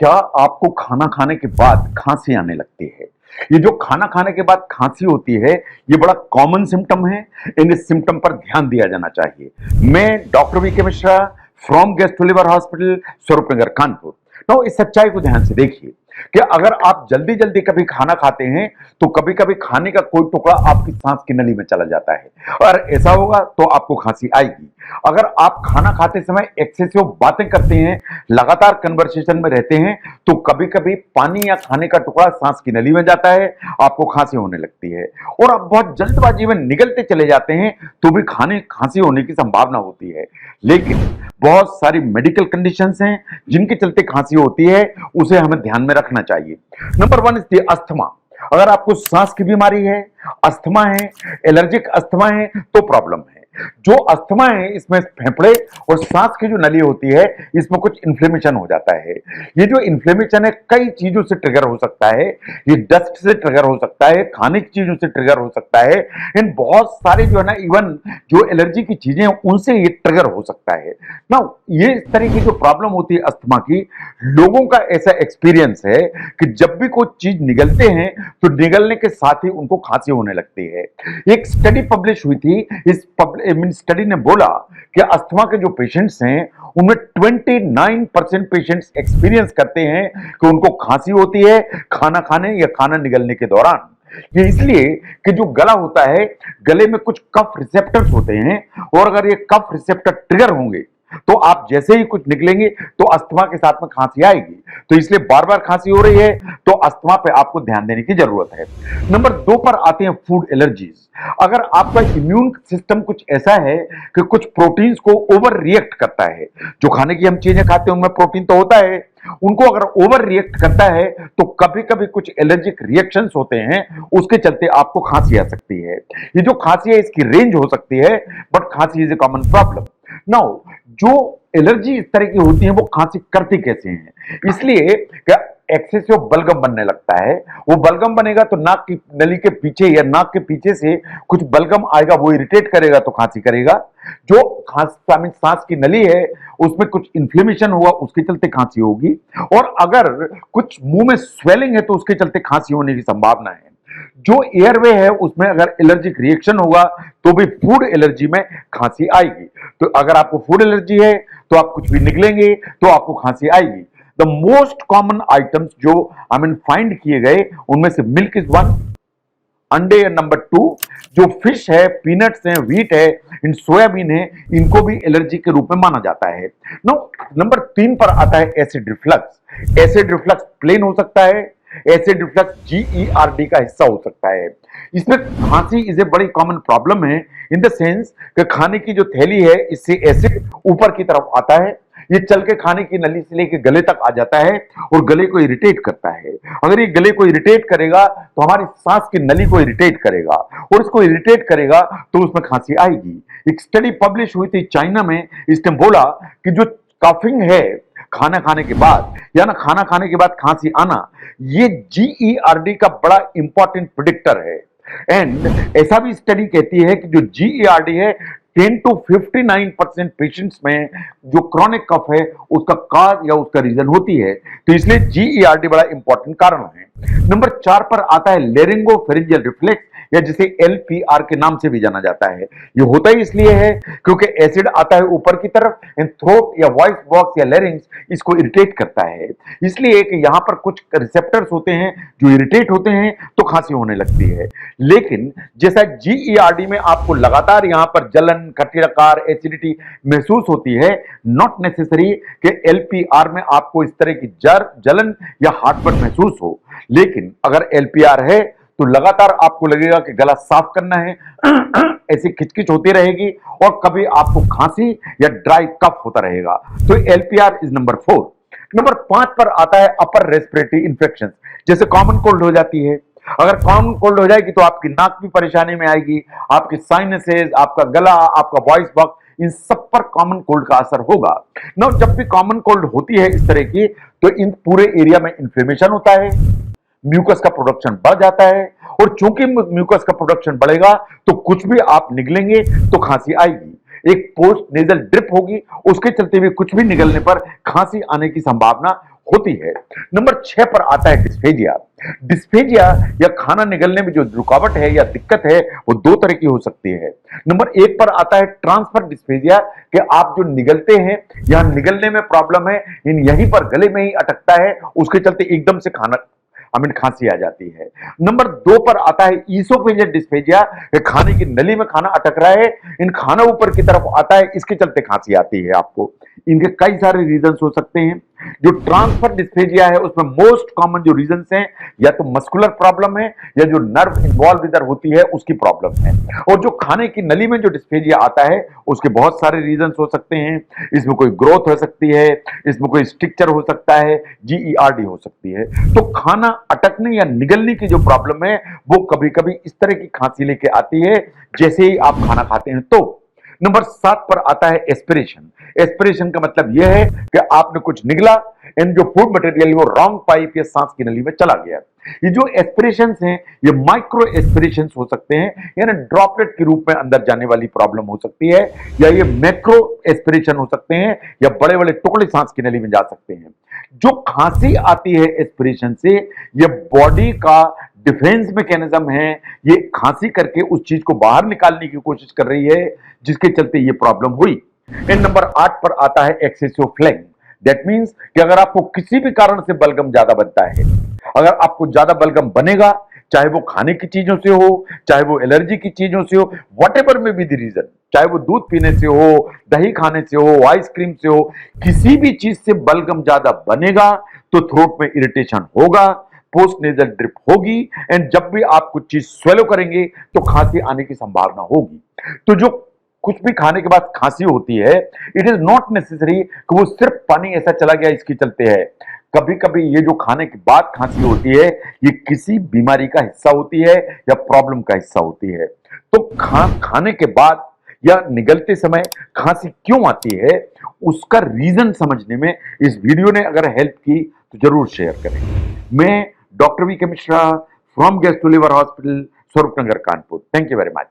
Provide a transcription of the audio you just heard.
क्या आपको खाना खाने के बाद खांसी आने लगती है? ये जो खाना खाने के बाद खांसी होती है, ये बड़ा कॉमन सिम्टम है। इन सिम्टम पर ध्यान दिया जाना चाहिए। मैं doctor V K Mishra from gastro liver hospital, स्वरूप नगर, कानपुर। तो इस सच्चाई को ध्यान से देखिए कि अगर आप जल्दी जल्दी कभी खाना खाते हैं तो कभी कभी खाने का कोई टुकड़ा आपकी सांस की नली में चला जाता है और ऐसा होगा तो आपको खांसी आएगी। अगर आप खाना खाते समय एक्सेसिव बातें करते हैं, लगातार कन्वर्सेशन में रहते हैं, तो कभी कभी पानी या खाने का टुकड़ा सांस की नली में जाता है, आपको खांसी होने लगती है। और आप बहुत जल्दबाजी में निगलते चले जाते हैं तो भी खांसी होने की संभावना होती है। लेकिन बहुत सारी मेडिकल कंडीशंस हैं जिनके चलते खांसी होती है, उसे हमें ध्यान में रखना चाहिए। Number 1 is the asthma. अगर आपको सांस की बीमारी है, अस्थमा है, एलर्जिक अस्थमा है, तो प्रॉब्लम है। जो अस्थमा है इसमें फेफड़े और सांस की जो नली होती है इसमें कुछ इन्फ्लेमेशन हो जाता है। ये जो इन्फ्लेमेशन है कई चीजों से ट्रिगर हो सकता है। ये डस्ट से ट्रिगर हो सकता है, खाने की चीजों से ट्रिगर हो सकता है, इन बहुत सारे जो है ना, इवन जो एलर्जी की चीजें हैं उनसे ये ट्रिगर हो सकता है ना। ये इस तरह की जो प्रॉब्लम होती है अस्थमा की, लोगों का ऐसा एक्सपीरियंस है कि जब भी कोई चीज निगलते हैं तो निगलने के साथ ही उनको खांसी होने लगती है। एक स्टडी पब्लिश हुई थी। इस स्टडी ने बोला कि अस्थमा के जो पेशेंट्स हैं उनमें 29% पेशेंट्स एक्सपीरियंस करते हैं कि उनको खांसी होती है खाना खाने या खाना निगलने के दौरान। ये इसलिए कि जो गला होता है, गले में कुछ कफ रिसेप्टर्स होते हैं और अगर ये कफ रिसेप्टर ट्रिगर होंगे तो आप जैसे ही कुछ निकलेंगे तो अस्थमा के साथ में खांसी आएगी। तो इसलिए बार बार खांसी हो रही है तो अस्थमा पे आपको ध्यान देने की जरूरत है। नंबर 2 पर आते हैं फूड एलर्जीज। अगर आपका इम्यून सिस्टम कुछ ऐसा है कि कुछ प्रोटीन्स को ओवर रिएक्ट करता है, जो खाने की हम चीजें खाते हैं उनमें प्रोटीन तो होता है, उनको अगर ओवर रिएक्ट करता है तो कभी कभी कुछ एलर्जिक रिएक्शंस होते हैं, उसके चलते आपको खांसी आ सकती है। ये जो खांसी है इसकी रेंज हो सकती है, बट खांसी is a common problem. Now जो एलर्जी इस तरह की होती है वो खांसी करती कैसे हैं? इसलिए कि एक्सेसिव बलगम बनने लगता है। वो बलगम बनेगा तो नाक की नली के पीछे या नाक के पीछे से कुछ बलगम आएगा, वो इरिटेट करेगा तो खांसी करेगा। जो सांस की नली है उसमें कुछ इन्फ्लेमेशन हुआ, उसके चलते खांसी होगी। और अगर कुछ मुंह में स्वेलिंग है तो उसके चलते खांसी होने की संभावना है। जो एयरवे है उसमें अगर एलर्जिक रिएक्शन होगा तो भी फूड एलर्जी में खांसी आएगी। तो अगर आपको फूड एलर्जी है तो आप कुछ भी निकलेंगे तो आपको खांसी आएगी। द मोस्ट कॉमन आइटम्स जो फाइंड किए गए उनमें से मिल्क इज 1, अंडे है नंबर 2, जो फिश है, पीनट्स है, व्हीट है, इन सोयाबीन है, इनको भी एलर्जी के रूप में माना जाता है। नंबर 3 पर आता है acid reflux. Acid reflux plain हो सकता है, एसिड रिफ्लक्स GERD का हिस्सा हो सकता है। इसमें खांसी इज ए बड़ी कॉमन प्रॉब्लम है इन द सेंस कि खाने की जो थैली है इससे एसिड ऊपर की तरफ आता है, ये चल के खाने की नली से लेके गले तक आ जाता है और गले को इरिटेट करता है। अगर ये गले को इरिटेट करेगा तो हमारी सांस की नली को इरिटेट करेगा और इसको इरिटेट करेगा तो उसमें खांसी आएगी। एक स्टडी पब्लिश हुई थी चाइना में। इसने बोला कि जो कफिंग है खाना खाने के बाद या ना खाना खाने के बाद खांसी आना, ये GERD का बड़ा इंपॉर्टेंट प्रिडिक्टर है। एंड ऐसा भी स्टडी कहती है कि जो GERD है 10 to 59% पेशेंट्स में जो क्रॉनिक कफ है उसका काज या उसका रीजन होती है। तो इसलिए GERD बड़ा इंपॉर्टेंट कारण है। नंबर 4 पर आता है लेरिंगोफेरिंजियल रिफ्लेक्स, या जिसे LPR के नाम से भी जाना जाता है। ये होता ही इसलिए है क्योंकि एसिड आता है ऊपर की तरफ एंड थ्रोट या वॉइस बॉक्स या लेरिंग्स इसको इरिटेट करता है। इसलिए कि यहां पर कुछ रिसेप्टर्स होते हैं जो इरिटेट होते हैं तो खांसी होने लगती है। लेकिन जैसा GERD में आपको लगातार यहां पर जलन, खट्टी-डकार, एसिडिटी महसूस होती है, नॉट नेसेसरी कि LPR में आपको इस तरह की जलन या हार्टबर्न महसूस हो। लेकिन अगर LPR है तो लगातार आपको लगेगा कि गला साफ करना है, ऐसी खिचखिच होती रहेगी और कभी आपको खांसी या ड्राई कफ होता रहेगा। तो LPR इज नंबर 4। नंबर 5 पर आता है अपर रेस्पिरेटरी इंफेक्शन, जैसे कॉमन कोल्ड हो जाती है। अगर कॉमन कोल्ड हो जाएगी तो आपकी नाक भी परेशानी में आएगी, आपकी साइनसेस, आपका गला, आपका वॉइस बॉक्स, इन सब पर कॉमन कोल्ड का असर होगा। ना जब भी कॉमन कोल्ड होती है इस तरह की तो इन पूरे एरिया में इन्फ्लेमेशन होता है, म्यूकस का प्रोडक्शन बढ़ जाता है और चूंकि म्यूकस का प्रोडक्शन बढ़ेगा तो कुछ भी आप निगलेंगे तो खांसी आएगी। एक पोस्ट नेजल ड्रिप होगी, उसके चलते हुए कुछ भी निगलने पर खांसी आने की संभावना होती है। नंबर 6 पर आता है डिस्फेजिया। डिस्फेजिया या खाना निगलने में जो रुकावट है या दिक्कत है वो दो तरह की हो सकती है। नंबर 1 पर आता है ट्रांसफर डिस्फेजिया कि आप जो निगलते हैं या निगलने में प्रॉब्लम है, इन यहीं पर गले में ही अटकता है, उसके चलते एकदम से खांसी आ जाती है। नंबर 2 पर आता है ईसोफेजियल डिस्फेजिया, खाने की नली में खाना अटक रहा है, इन खाना ऊपर की तरफ आता है, इसके चलते खांसी आती है आपको। इनके कई सारे रीजंस हो सकते हैं। जो ट्रांसफर डिस्फेजिया है उसमें मोस्ट कॉमन जो रीजंस हैं या तो मस्कुलर प्रॉब्लम है या जो नर्व इन्वॉल्व इधर होती है उसकी प्रॉब्लम है। और जो खाने की नली में जो डिस्फेजिया आता है उसके बहुत सारे रीजंस हो सकते हैं। इसमें कोई ग्रोथ हो सकती है, इसमें कोई स्ट्रक्चर हो सकता है, GERD हो सकती है। तो खाना अटकने या निगलने की जो प्रॉब्लम है वो कभी कभी इस तरह की खांसी लेके आती है जैसे ही आप खाना खाते हैं। तो नंबर 7 पर आता है एस्पिरेशन। एस्पिरेशन का मतलब यह है कि आपने कुछ निगला, इन जो फूड मटेरियल वो रॉन्ग पाइप या सांस की नली में चला गया। ये जो एस्पिरेशंस हैं ये माइक्रो एस्पिरेशंस हो सकते हैं, यानी ड्रॉपलेट के रूप में अंदर जाने वाली प्रॉब्लम हो सकती है, या ये मैक्रो एस्पिरेशन हो सकते हैं या बड़े बड़े टुकड़े सांस की नली में जा सकते हैं। जो खांसी आती है एस्पिरेशन से, ये बॉडी का डिफेंस मैकेनिज्म है, ये खांसी करके उस चीज को बाहर निकालने की कोशिश कर रही है जिसके चलते ये प्रॉब्लम हुई। इन नंबर 8 पर आता है एक्सेसिव फ्लेम। दैट मींस कि अगर आपको किसी भी कारण से बलगम ज्यादा बनता है, अगर आपको ज्यादा बलगम बनेगा, चाहे वो खाने की चीजों से हो, चाहे वो एलर्जी की चीजों से हो, व्हाटएवर में बी द रीजन, चाहे वो दूध पीने से हो, दही खाने से हो, आइसक्रीम से हो, किसी भी चीज से बलगम ज्यादा बनेगा तो थ्रोट में इरिटेशन होगा, पोस्ट नेजल ड्रिप होगी, एंड जब भी आप कुछ चीज स्वेलो करेंगे तो खांसी आने की संभावना होगी। तो जो कुछ भी खाने के बाद खांसी होती है, इट इज नॉट नेसेसरी कि वो सिर्फ पानी ऐसा चला गया इसके चलते है। कभी कभी ये जो खाने के बाद खांसी होती है ये किसी बीमारी का हिस्सा होती है या प्रॉब्लम का हिस्सा होती है। तो खाने के बाद या निगलते समय खांसी क्यों आती है उसका रीजन समझने में इस वीडियो ने अगर हेल्प की तो जरूर शेयर करें। मैं doctor V K Mishra from gastro liver hospital, Swarupnagar, Kanpur. Thank you very much.